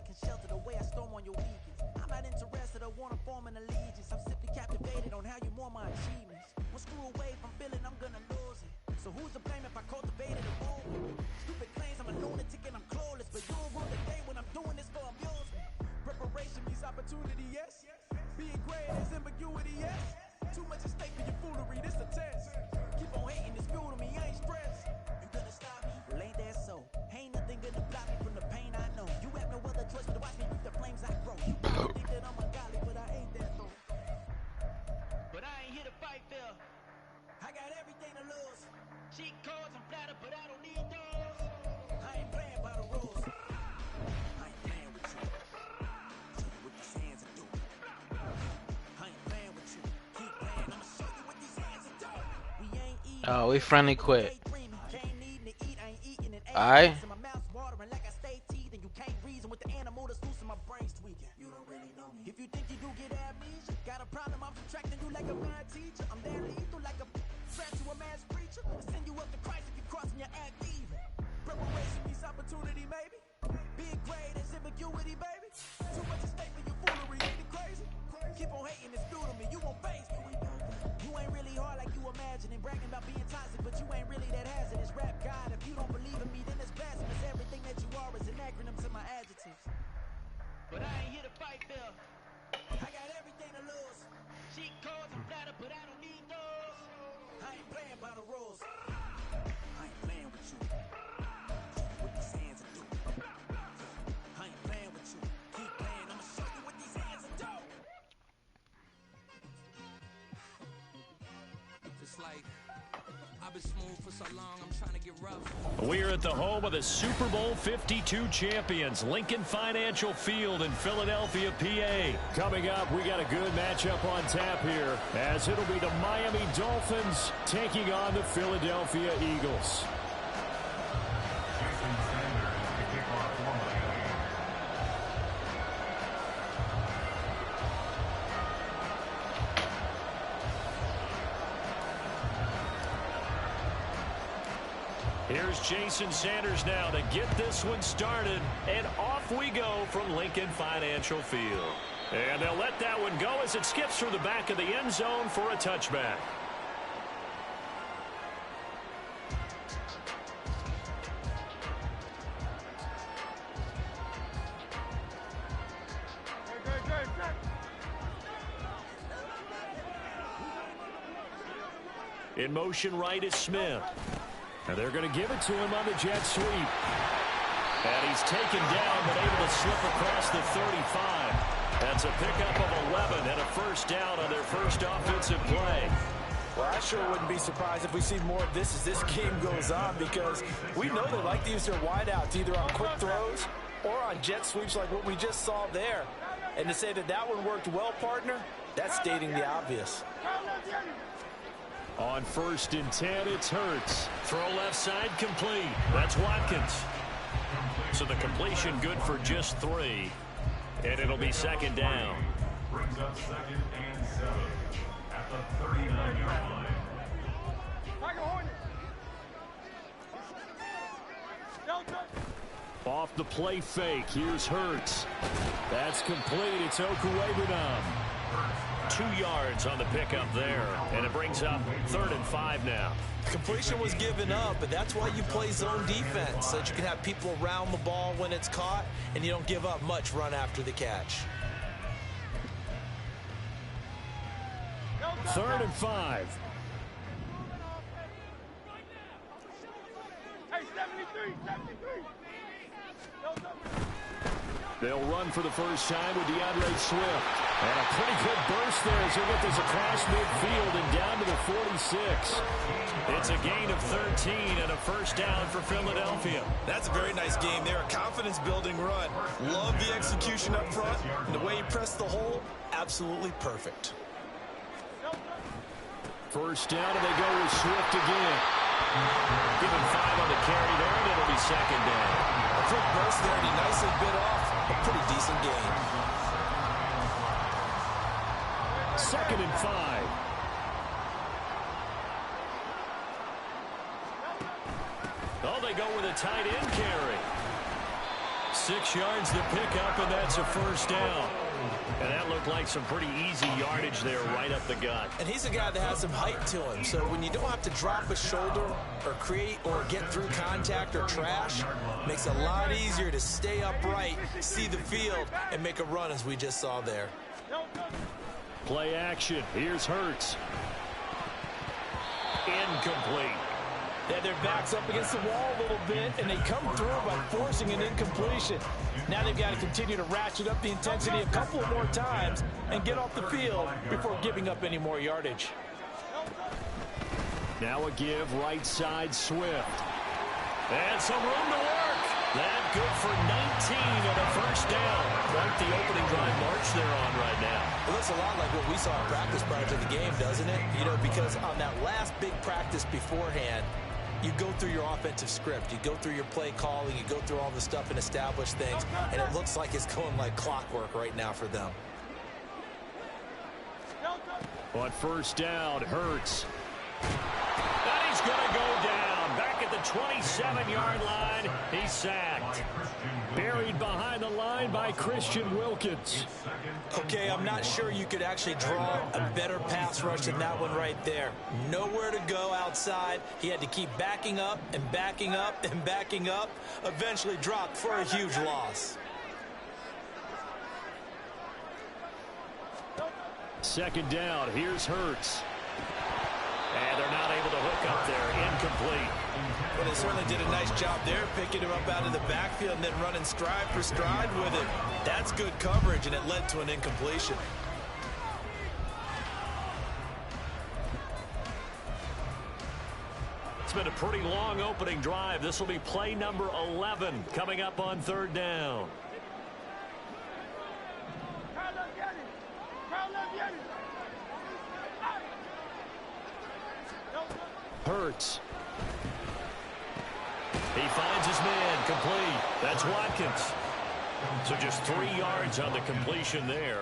can shelter the way I storm on your weekends. I'm not interested or wanna form an allegiance. I'm simply captivated on how you more my achievements. One screw away from feeling I'm gonna lose it. So who's to blame if I cultivated a movement? Stupid claims I'm a lunatic and I'm clueless, but you'll rule the day when I'm doing this for amusement. Preparation means opportunity, yes. Being great is ambiguity, yes. Too much at stake for your foolery, this a test. Keep on hating, it's fuel to me, I ain't stressed. You gonna stop me? Well, ain't that so? Ain't nothing gonna block me from the pain I know. You have no other choice but to watch me reap the flames I grow. You probably think that I'm ungodly, but I ain't that though. But I ain't here to fight fair. I got everything to lose. Cheat codes, I'm flattered, but I don't need those. I ain't playing by the rules. I ain't playing with you. Show you what these hands are doing. I ain't playing with you. Keep playing, I'ma show you what these hands are doing. We ain't eating. Oh, we friendly quit. Alright. If you think you do get amnesia, got a problem, I'm subtracting you like a mad teacher. I'm that lethal like a threat to a mass preacher. I send you up to Christ if you're crossing your act even. Preparation means opportunity, maybe. Being great is ambiguity, baby. Too much at stake for your foolery, ain't it crazy? Keep on hating, it's due to me, you won't face me. You ain't really hard like you imagine and bragging about being toxic, but you ain't really that hazardous. Rap God, if you don't believe in me, then it's blasphemous. Everything that you are is an acronym to my adjectives. But I ain't here to fight fair. I got everything to lose. Cheat codes, I'm flattered, but I don't need those. I ain't playing by the rules. I ain't playing with you. What these hands are doing. I ain't playing with you. Keep playing, I'ma show you what these hands are doing. Just like I've been smooth for so long, I'm trying to get rough. We're at the home of the Super Bowl 52 champions, Lincoln Financial Field in Philadelphia, PA. Coming up, we got a good matchup on tap here, as it'll be the Miami Dolphins taking on the Philadelphia Eagles. Here's Jason Sanders now to get this one started, and off we go from Lincoln Financial Field. And they'll let that one go as it skips through the back of the end zone for a touchback. In motion right is Smith. And they're going to give it to him on the jet sweep. And he's taken down, but able to slip across the 35. That's a pickup of 11 and a first down on their first offensive play. Well, I sure wouldn't be surprised if we see more of this as this game goes on, because we know they like to use their wideouts either on quick throws or on jet sweeps like what we just saw there. And to say that that one worked well, partner, that's stating the obvious. On 1st and 10, it's Hurts. Throw left side complete. That's Watkins. So the completion good for just 3. And it'll be second down. Brings up 2nd and 7 at the 39-yard line. Off the play fake, here's Hurts. That's complete. It's Okuwebunam. 2 yards on the pickup there, and it brings up 3rd and 5 now. Completion was given up, but that's why you play zone defense, so that you can have people around the ball when it's caught, and you don't give up much run after the catch. 3rd and 5. Hey, 73. They'll run for the first time with DeAndre Swift. And a pretty good burst there as he'll get this across midfield and down to the 46. It's a gain of 13 and a first down for Philadelphia. That's a very nice game there. A confidence-building run. Love the execution up front. And the way he pressed the hole, absolutely perfect. First down, and they go with Swift again. Given 5 on the carry there, and it'll be second down. A quick burst there, and he nicely bit off a pretty decent gain. 2nd and 5. Oh, they go with a tight end carry. 6 yards to pick up, and that's a first down. And that looked like some pretty easy yardage there right up the gut. And he's a guy that has some height to him. So when you don't have to drop a shoulder or create or get through contact or trash, makes it a lot easier to stay upright, see the field, and make a run as we just saw there. Play action. Here's Hurts. Incomplete. Yeah, their back's up against the wall a little bit, and they come through by forcing an incompletion. Now they've got to continue to ratchet up the intensity a couple of more times and get off the field before giving up any more yardage. Now a give right side Swift. And some room to work. That good for 19 and a first down. Quite the opening drive march they're on right now. It looks a lot like what we saw in practice prior to the game, doesn't it? You know, because on that last big practice beforehand, you go through your offensive script, you go through your play calling, you go through all the stuff and establish things, and it looks like it's going like clockwork right now for them. On first down, Hurts. And he's going to go down. Back at the 27-yard line, he's sacked. Buried behind the line by Christian Wilkins. Okay, I'm not sure you could actually draw a better pass rush than that one right there. Nowhere to go outside. He had to keep backing up and backing up and backing up. Eventually dropped for a huge loss. Second down, here's Hurts. And they're not able to hook up there. Incomplete. Well, they certainly did a nice job there, picking him up out of the backfield and then running stride for stride with it. That's good coverage, and it led to an incompletion. It's been a pretty long opening drive. This will be play number 11 coming up on third down. Hurts. He finds his man, complete. That's Watkins. So just 3 yards on the completion there.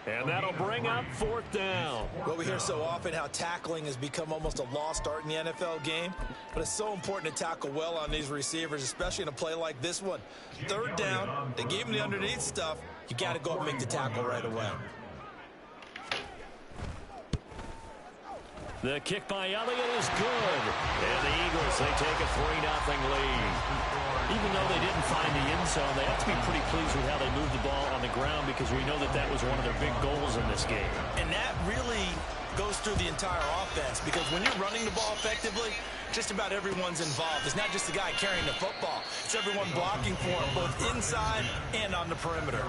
And that'll bring up fourth down. Well, we hear so often how tackling has become almost a lost art in the NFL game. But it's so important to tackle well on these receivers, especially in a play like this one. Third down, they gave him the underneath stuff. You got to go up and make the tackle right away. The kick by Elliott is good. And the Eagles, they take a 3-0 lead. Even though they didn't find the end zone, they have to be pretty pleased with how they moved the ball on the ground because we know that that was one of their big goals in this game. And that really goes through the entire offense because when you're running the ball effectively, just about everyone's involved. It's not just the guy carrying the football. It's everyone blocking for him, both inside and on the perimeter.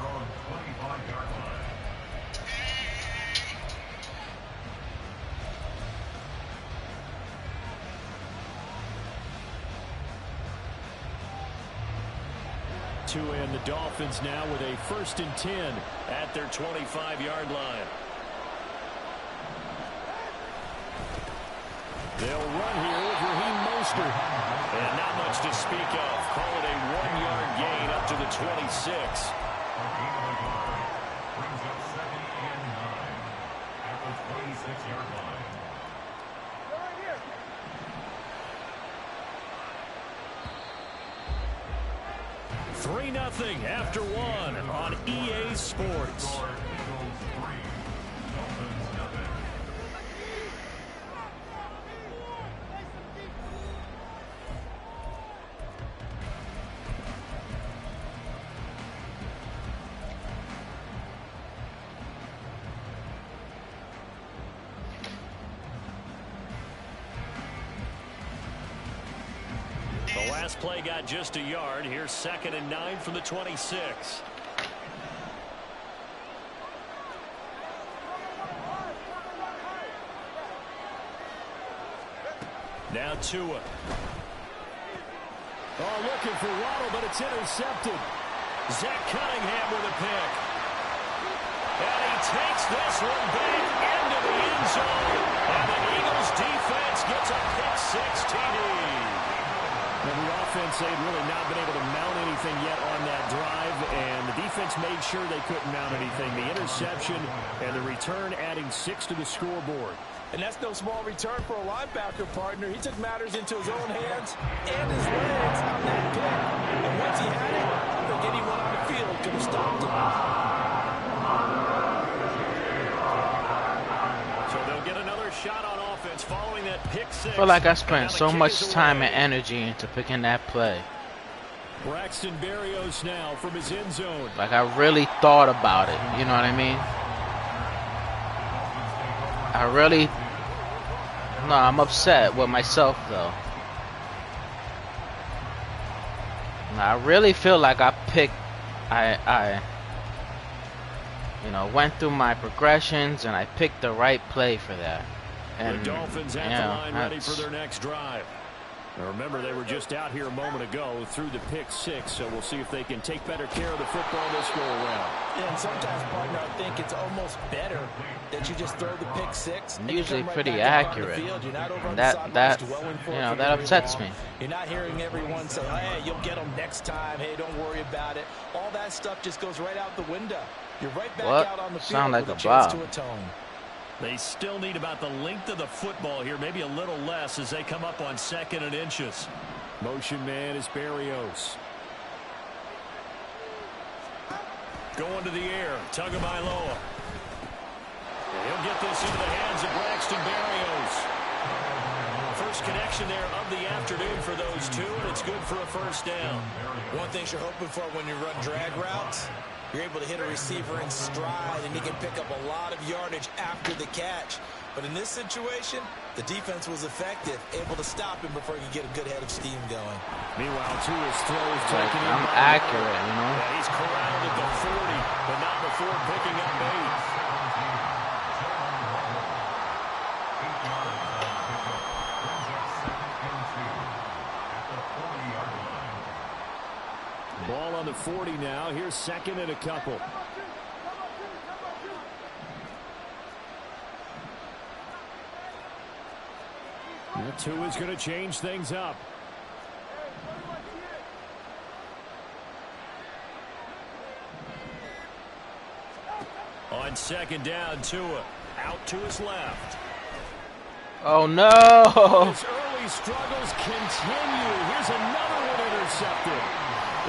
And the Dolphins now with a 1st and 10 at their 25-yard line. They'll run here with Raheem Mostert. And not much to speak of. Call it a 1-yard gain up to the 26. Brings up 2nd and 9 at the 26-yard line. 3-0 after 1 on EA Sports. The last play got just a yard. Here's 2nd and 9 from the 26. Now Tua. Oh, looking for Waddle, but it's intercepted. Zach Cunningham with a pick. And he takes this one back into the end zone. And the Eagles defense gets a pick-6 TD. Now, the offense, they'd really not been able to mount anything yet on that drive, and the defense made sure they couldn't mount anything. The interception and the return adding 6 to the scoreboard. And that's no small return for a linebacker, partner. He took matters into his own hands and his legs on that pick. And once he had it, I think anyone on the field could have stopped him. So they'll get another shot on offense following that pick six. I feel like I spent so much time and energy into picking that play. Braxton Berrios now from his end zone. Like I really thought about it. You know what I mean? No, I'm upset with myself though. I really feel like I went through my progressions and I picked the right play for that. And the Dolphins at the line ready for their next drive. Now remember, they were just out here a moment ago through the pick six, so we'll see if they can take better care of the football this go around. Yeah, and sometimes, partner, I think it's almost better that you just throw the pick six. I'm usually pretty accurate. That upsets me. You're not hearing everyone say, hey, you'll get them next time. Hey, don't worry about it. All that stuff just goes right out the window. You're right back out on the field with a chance to atone. They still need about the length of the football here, maybe a little less as they come up on 2nd and inches. Motion man is Berrios. Going to the air, Tagovailoa. He'll get this into the hands of Braxton Berrios. First connection there of the afternoon for those two, and it's good for a first down. One thing you're hoping for when you run drag routes, you're able to hit a receiver in stride, and he can pick up a lot of yardage after the catch. But in this situation, the defense was effective, able to stop him before he could get a good head of steam going. Meanwhile, Tua's throw is taken in. I'm accurate, you know. Yeah, he's corralled at the 40, but not before picking up 8. Ball on the 40 now. Here's 2nd and a couple. That Tua's going to change things up. On 2nd down, Tua out to his left. Oh no! His early struggles continue. Here's another one intercepted.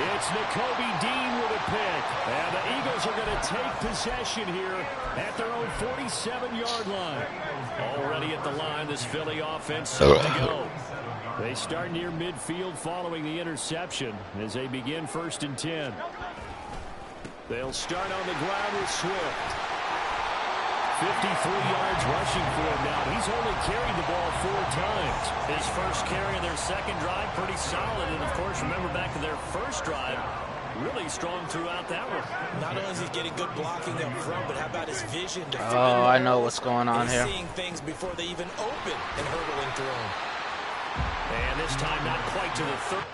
It's Nakobe Dean with a pick. And the Eagles are going to take possession here at their own 47-yard line. Already at the line, this Philly offense set to go. They start near midfield following the interception as they begin 1st and 10. They'll start on the ground with Swift. 53 yards rushing for him now. He's only carried the ball 4 times. His first carry of their 2nd drive, pretty solid. And, of course, remember back to their first drive, really strong throughout that one. Not only is he getting good blocking up front, but how about his vision? Oh, I know what's going on here. Seeing things before they even open and hurdling through them. And this time not quite to the 3rd.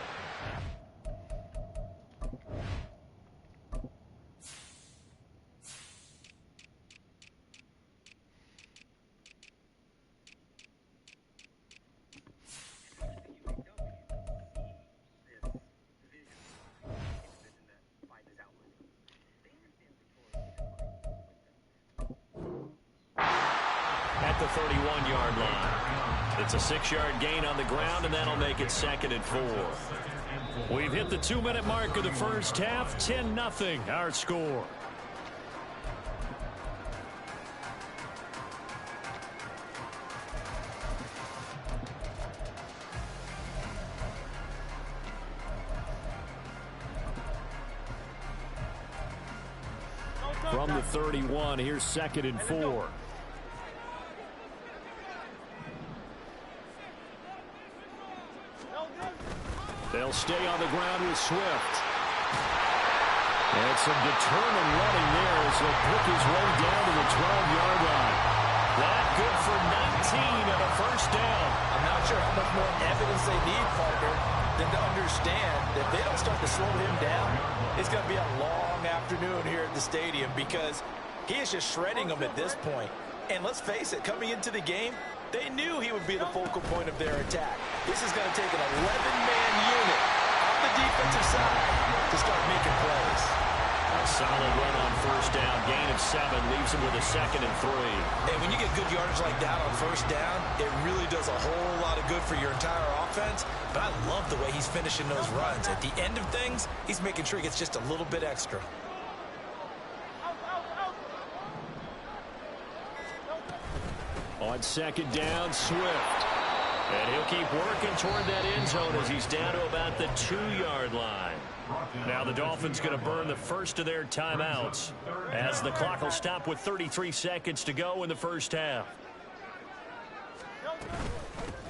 At the 31-yard line. It's a 6-yard gain on the ground, and that'll make it 2nd and 4. We've hit the 2-minute mark of the first half. 10-0 our score. From the 31, here's 2nd and 4. They'll stay on the ground with Swift. And some determined running there as he'll pick his way down to the 12-yard line. That good for 19 and a first down. I'm not sure how much more evidence they need, partner, than to understand that if they don't start to slow him down, it's going to be a long afternoon here at the stadium because he is just shredding them at this point. And let's face it, coming into the game, they knew he would be the focal point of their attack. This is going to take an 11-man unit on the defensive side to start making plays. A solid run on 1st down. Gain of 7 leaves him with a 2nd and 3. And when you get good yardage like that on first down, it really does a whole lot of good for your entire offense. But I love the way he's finishing those runs. At the end of things, he's making sure he gets just a little bit extra. On 2nd down, Swift. And he'll keep working toward that end zone as he's down to about the 2-yard line. Now the Dolphins going to burn the first of their timeouts as the clock will stop with 33 seconds to go in the first half.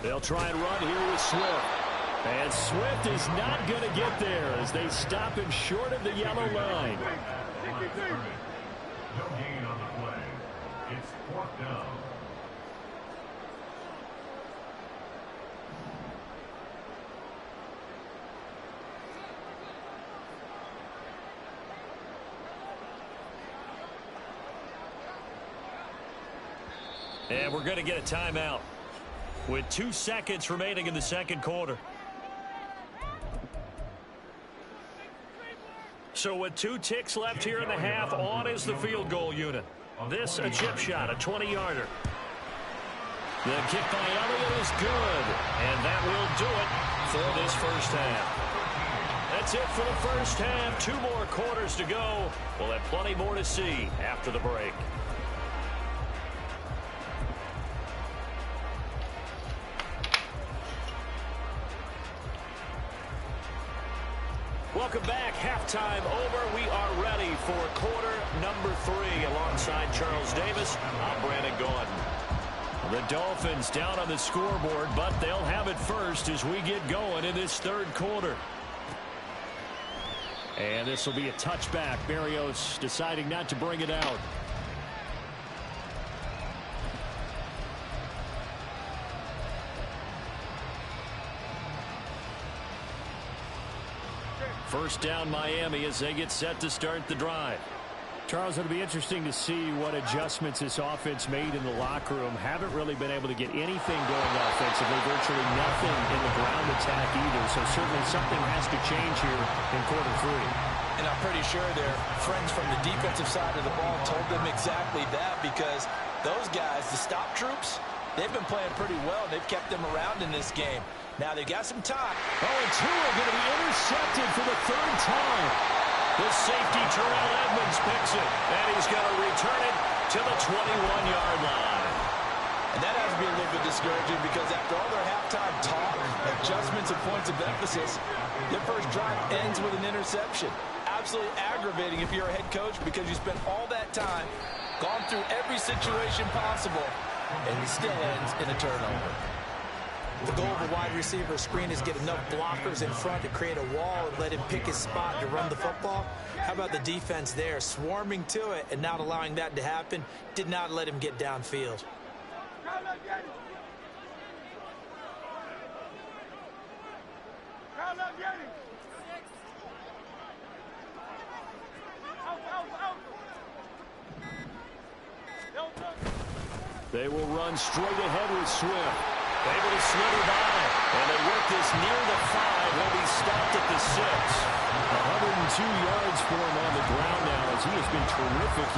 They'll try and run here with Swift. And Swift is not going to get there as they stop him short of the yellow line. No gain on the play. It's 4th down. And we're going to get a timeout with 2 seconds remaining in the second quarter. So with 2 ticks left here in the half, on is the field goal unit. This a chip shot, a 20-yarder. The kick by Elliott is good, and that will do it for this first half. That's it for the first half. 2 more quarters to go. We'll have plenty more to see after the break. Welcome back. Halftime over. We are ready for quarter number 3. Alongside Charles Davis, I'm Brandon Gordon. The Dolphins down on the scoreboard, but they'll have it first as we get going in this third quarter. And this will be a touchback. Berrios deciding not to bring it out. First down Miami as they get set to start the drive. Charles, it'll be interesting to see what adjustments this offense made in the locker room. Haven't really been able to get anything going offensively, virtually nothing in the ground attack either. So certainly something has to change here in quarter 3. And I'm pretty sure their friends from the defensive side of the ball told them exactly that, because those guys, the stop troops, they've been playing pretty well. They've kept them around in this game. Now they've got some time. Oh, and Tua going to be intercepted for the 3rd time. The safety, Terrell Edmonds, picks it, and he's going to return it to the 21-yard line. And that has to be a little bit discouraging, because after all their halftime talk, adjustments and points of emphasis, their first drive ends with an interception. Absolutely aggravating if you're a head coach, because you spent all that time, gone through every situation possible, and it still ends in a turnover. The goal of a wide receiver screen is get enough blockers in front to create a wall and let him pick his spot to run the football. How about the defense there, swarming to it and not allowing that to happen? Did not let him get downfield. They will run straight ahead with Swift. Able to slither by, and they work this near the 5. He'll be stopped at the 6. 102 yards for him on the ground now as he has been terrific.